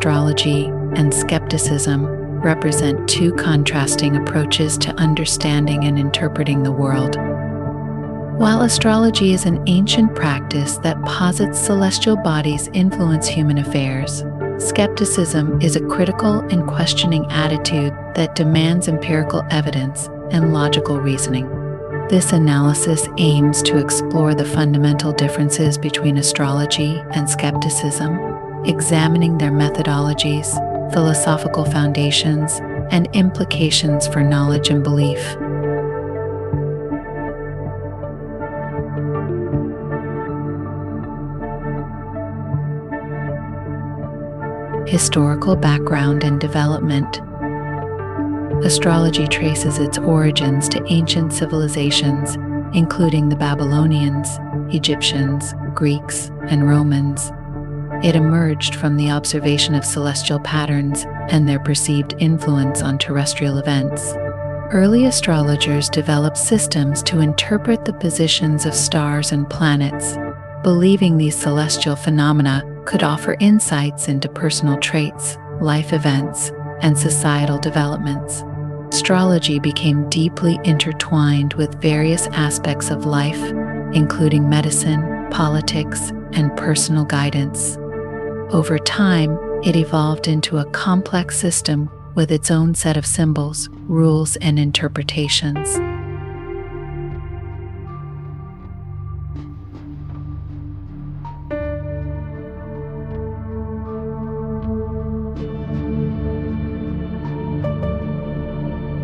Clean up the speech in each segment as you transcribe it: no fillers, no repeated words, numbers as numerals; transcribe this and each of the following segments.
astrology and skepticism represent two contrasting approaches to understanding and interpreting the world. While astrology is an ancient practice that posits celestial bodies influence human affairs, skepticism is a critical and questioning attitude that demands empirical evidence and logical reasoning. This analysis aims to explore the fundamental differences between astrology and skepticism, examining their methodologies, philosophical foundations, and implications for knowledge and belief. Historical background and development. Astrology traces its origins to ancient civilizations, including the Babylonians, Egyptians, Greeks, and Romans. It emerged from the observation of celestial patterns and their perceived influence on terrestrial events. Early astrologers developed systems to interpret the positions of stars and planets, believing these celestial phenomena could offer insights into personal traits, life events, and societal developments. Astrology became deeply intertwined with various aspects of life, including medicine, politics, and personal guidance. Over time, it evolved into a complex system with its own set of symbols, rules, and interpretations.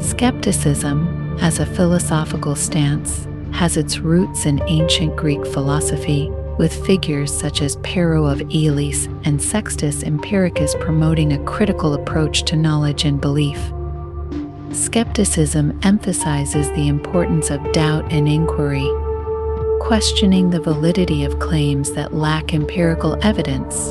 Skepticism, as a philosophical stance, has its roots in ancient Greek philosophy, with figures such as Pero of Elis and Sextus Empiricus promoting a critical approach to knowledge and belief. Skepticism emphasizes the importance of doubt and inquiry, questioning the validity of claims that lack empirical evidence.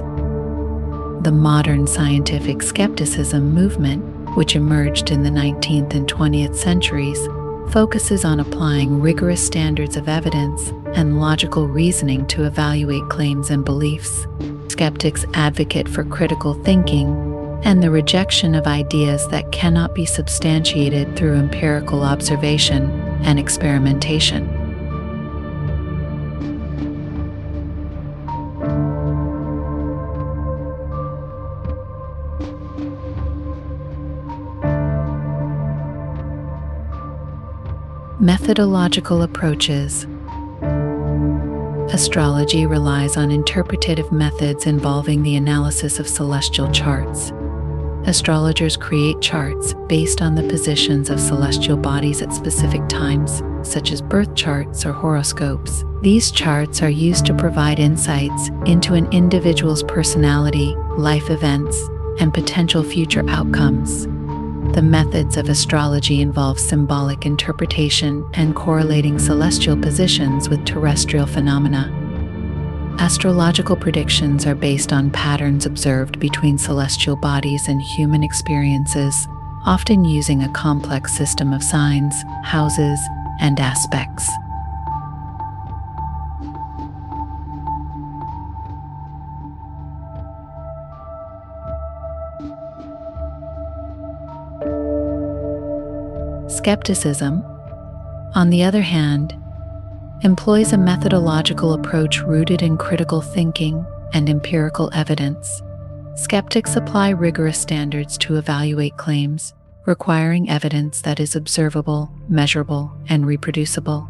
The modern scientific skepticism movement, which emerged in the 19th and 20th centuries, focuses on applying rigorous standards of evidence and logical reasoning to evaluate claims and beliefs. Skeptics advocate for critical thinking and the rejection of ideas that cannot be substantiated through empirical observation and experimentation. Methodological approaches. Astrology relies on interpretative methods involving the analysis of celestial charts. Astrologers create charts based on the positions of celestial bodies at specific times, such as birth charts or horoscopes. These charts are used to provide insights into an individual's personality, life events, and potential future outcomes. The methods of astrology involve symbolic interpretation and correlating celestial positions with terrestrial phenomena. Astrological predictions are based on patterns observed between celestial bodies and human experiences, often using a complex system of signs, houses, and aspects. Skepticism, on the other hand, employs a methodological approach rooted in critical thinking and empirical evidence. Skeptics apply rigorous standards to evaluate claims, requiring evidence that is observable, measurable, and reproducible.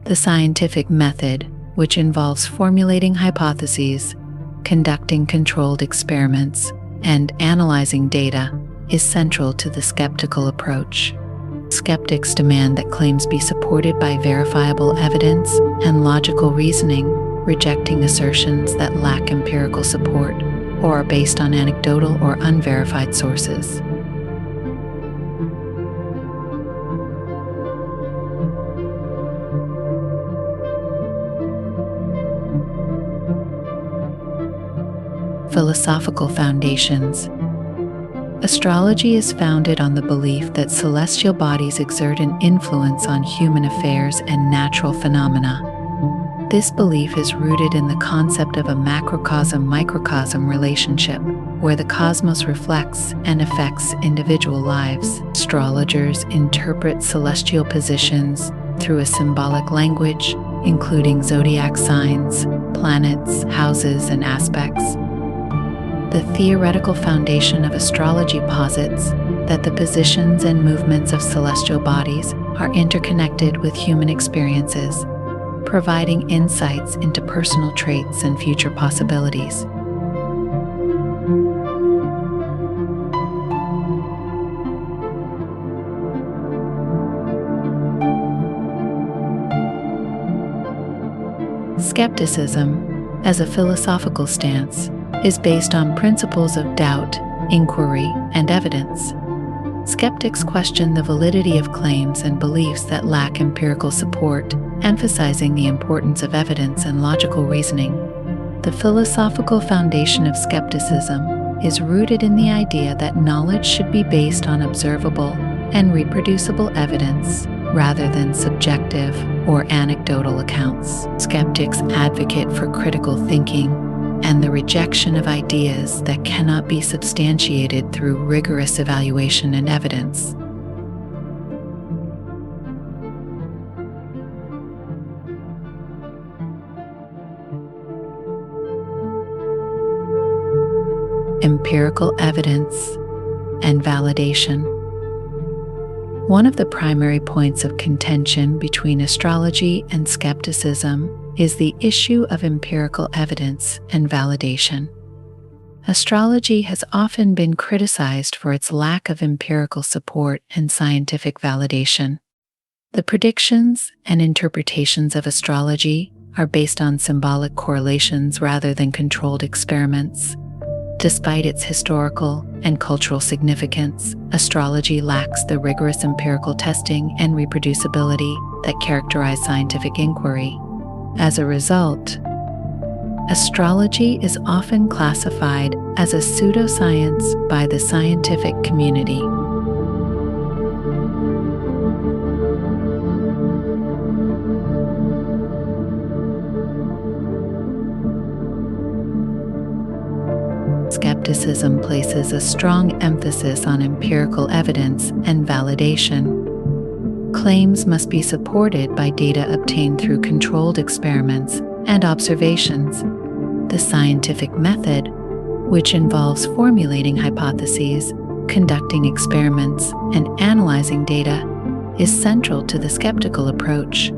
The scientific method, which involves formulating hypotheses, conducting controlled experiments, and analyzing data, is central to the skeptical approach. Skeptics demand that claims be supported by verifiable evidence and logical reasoning, rejecting assertions that lack empirical support or are based on anecdotal or unverified sources. Philosophical foundations. Astrology is founded on the belief that celestial bodies exert an influence on human affairs and natural phenomena. This belief is rooted in the concept of a macrocosm-microcosm relationship, where the cosmos reflects and affects individual lives. Astrologers interpret celestial positions through a symbolic language, including zodiac signs, planets, houses, and aspects. The theoretical foundation of astrology posits that the positions and movements of celestial bodies are interconnected with human experiences, providing insights into personal traits and future possibilities. Skepticism, as a philosophical stance, is based on principles of doubt, inquiry, and evidence. Skeptics question the validity of claims and beliefs that lack empirical support, emphasizing the importance of evidence and logical reasoning. The philosophical foundation of skepticism is rooted in the idea that knowledge should be based on observable and reproducible evidence rather than subjective or anecdotal accounts. Skeptics advocate for critical thinking and the rejection of ideas that cannot be substantiated through rigorous evaluation and evidence. Empirical evidence and validation. One of the primary points of contention between astrology and skepticism is the issue of empirical evidence and validation. Astrology has often been criticized for its lack of empirical support and scientific validation. The predictions and interpretations of astrology are based on symbolic correlations rather than controlled experiments. Despite its historical and cultural significance, astrology lacks the rigorous empirical testing and reproducibility that characterize scientific inquiry. As a result, astrology is often classified as a pseudoscience by the scientific community. Skepticism places a strong emphasis on empirical evidence and validation. Claims must be supported by data obtained through controlled experiments and observations. The scientific method, which involves formulating hypotheses, conducting experiments, and analyzing data, is central to the skeptical approach.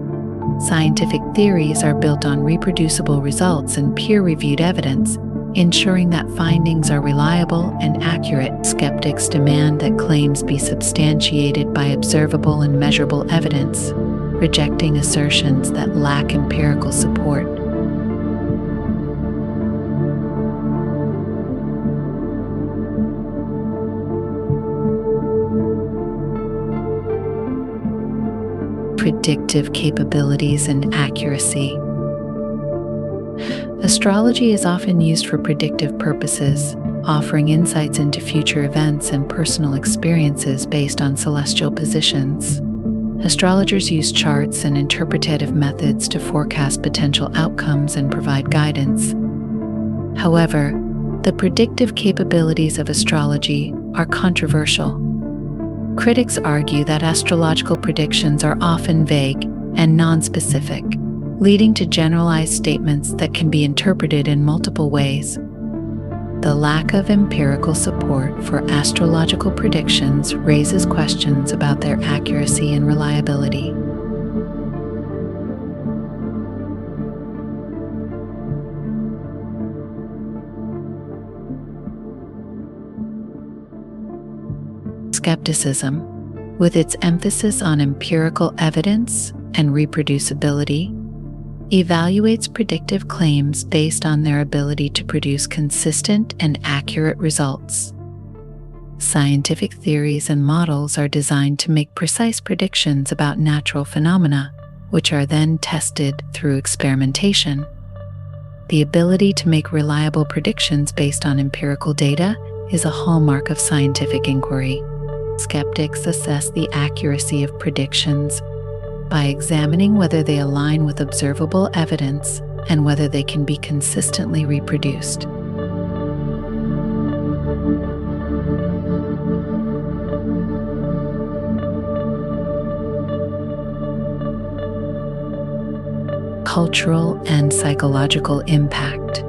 Scientific theories are built on reproducible results and peer-reviewed evidence, ensuring that findings are reliable and accurate. Skeptics demand that claims be substantiated by observable and measurable evidence, rejecting assertions that lack empirical support. Predictive capabilities and accuracy. Astrology is often used for predictive purposes, offering insights into future events and personal experiences based on celestial positions. Astrologers use charts and interpretative methods to forecast potential outcomes and provide guidance. However, the predictive capabilities of astrology are controversial. Critics argue that astrological predictions are often vague and nonspecific, leading to generalized statements that can be interpreted in multiple ways. The lack of empirical support for astrological predictions raises questions about their accuracy and reliability. Skepticism, with its emphasis on empirical evidence and reproducibility, evaluates predictive claims based on their ability to produce consistent and accurate results. Scientific theories and models are designed to make precise predictions about natural phenomena, which are then tested through experimentation. The ability to make reliable predictions based on empirical data is a hallmark of scientific inquiry. Skeptics assess the accuracy of predictions by examining whether they align with observable evidence and whether they can be consistently reproduced. Cultural and psychological impact.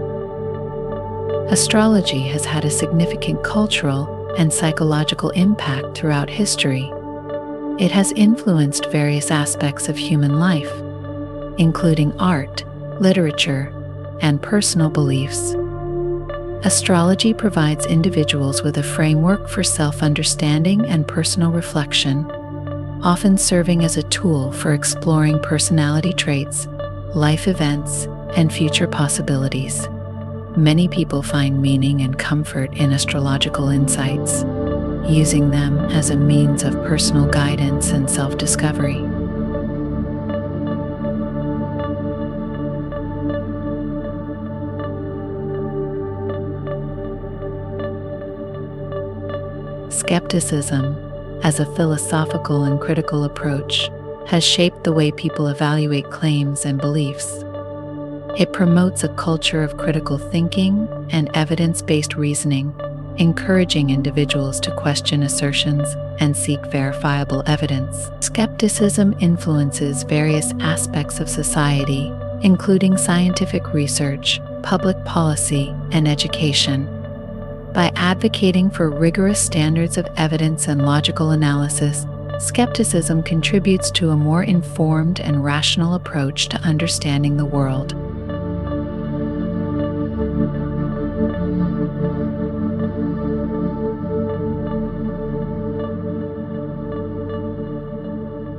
Astrology has had a significant cultural and psychological impact throughout history. It has influenced various aspects of human life, including art, literature, and personal beliefs. Astrology provides individuals with a framework for self-understanding and personal reflection, often serving as a tool for exploring personality traits, life events, and future possibilities. Many people find meaning and comfort in astrological insights, using them as a means of personal guidance and self-discovery. Skepticism, as a philosophical and critical approach, has shaped the way people evaluate claims and beliefs. It promotes a culture of critical thinking and evidence-based reasoning, encouraging individuals to question assertions and seek verifiable evidence. Skepticism influences various aspects of society, including scientific research, public policy, and education. By advocating for rigorous standards of evidence and logical analysis, skepticism contributes to a more informed and rational approach to understanding the world.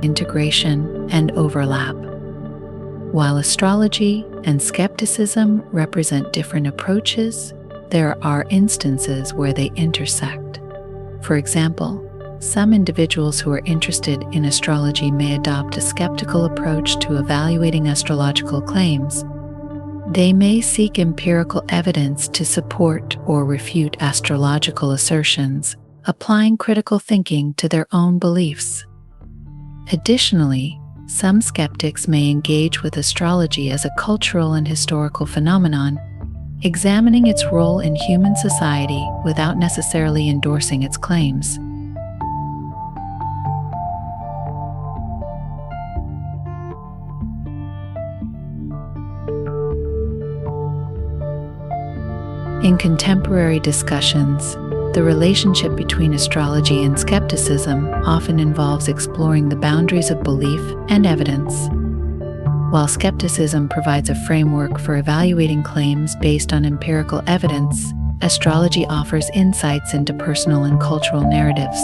Integration and overlap. While astrology and skepticism represent different approaches, there are instances where they intersect. For example, some individuals who are interested in astrology may adopt a skeptical approach to evaluating astrological claims. They may seek empirical evidence to support or refute astrological assertions, applying critical thinking to their own beliefs. Additionally, some skeptics may engage with astrology as a cultural and historical phenomenon, examining its role in human society without necessarily endorsing its claims. In contemporary discussions, the relationship between astrology and skepticism often involves exploring the boundaries of belief and evidence. While skepticism provides a framework for evaluating claims based on empirical evidence, astrology offers insights into personal and cultural narratives.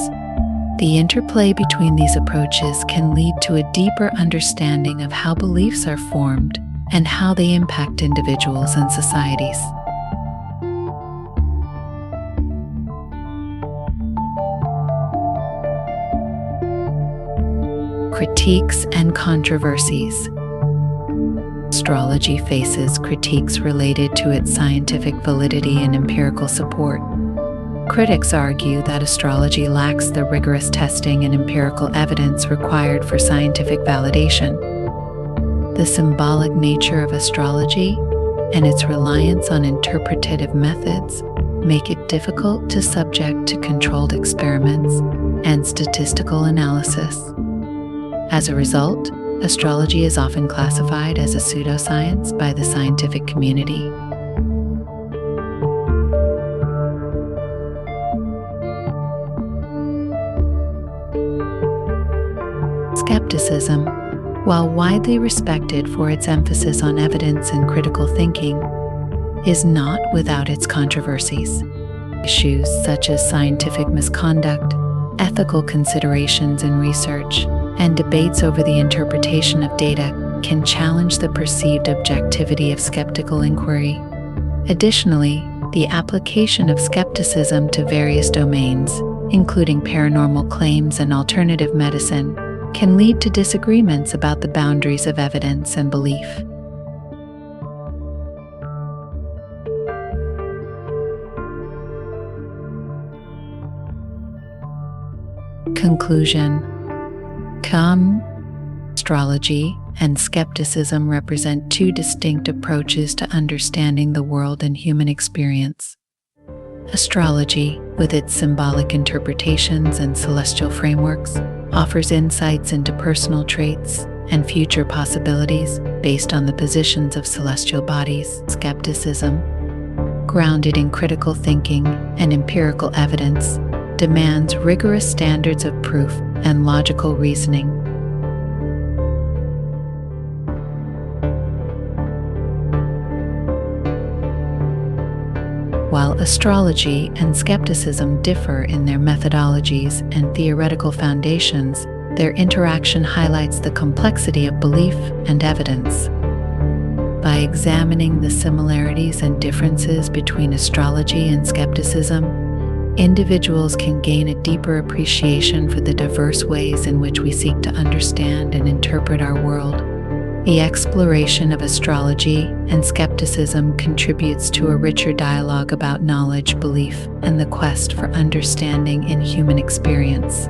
The interplay between these approaches can lead to a deeper understanding of how beliefs are formed and how they impact individuals and societies. Critiques and controversies. Astrology faces critiques related to its scientific validity and empirical support. Critics argue that astrology lacks the rigorous testing and empirical evidence required for scientific validation. The symbolic nature of astrology and its reliance on interpretative methods make it difficult to subject to controlled experiments and statistical analysis. As a result, astrology is often classified as a pseudoscience by the scientific community. Skepticism, while widely respected for its emphasis on evidence and critical thinking, is not without its controversies. Issues such as scientific misconduct, ethical considerations in research, and debates over the interpretation of data can challenge the perceived objectivity of skeptical inquiry. Additionally, the application of skepticism to various domains, including paranormal claims and alternative medicine, can lead to disagreements about the boundaries of evidence and belief. Conclusion. Come Astrology and skepticism represent two distinct approaches to understanding the world and human experience. Astrology, with its symbolic interpretations and celestial frameworks, offers insights into personal traits and future possibilities based on the positions of celestial bodies. Skepticism, grounded in critical thinking and empirical evidence, demands rigorous standards of proof and logical reasoning. While astrology and skepticism differ in their methodologies and theoretical foundations, their interaction highlights the complexity of belief and evidence. By examining the similarities and differences between astrology and skepticism, individuals can gain a deeper appreciation for the diverse ways in which we seek to understand and interpret our world. The exploration of astrology and skepticism contributes to a richer dialogue about knowledge, belief, and the quest for understanding in human experience.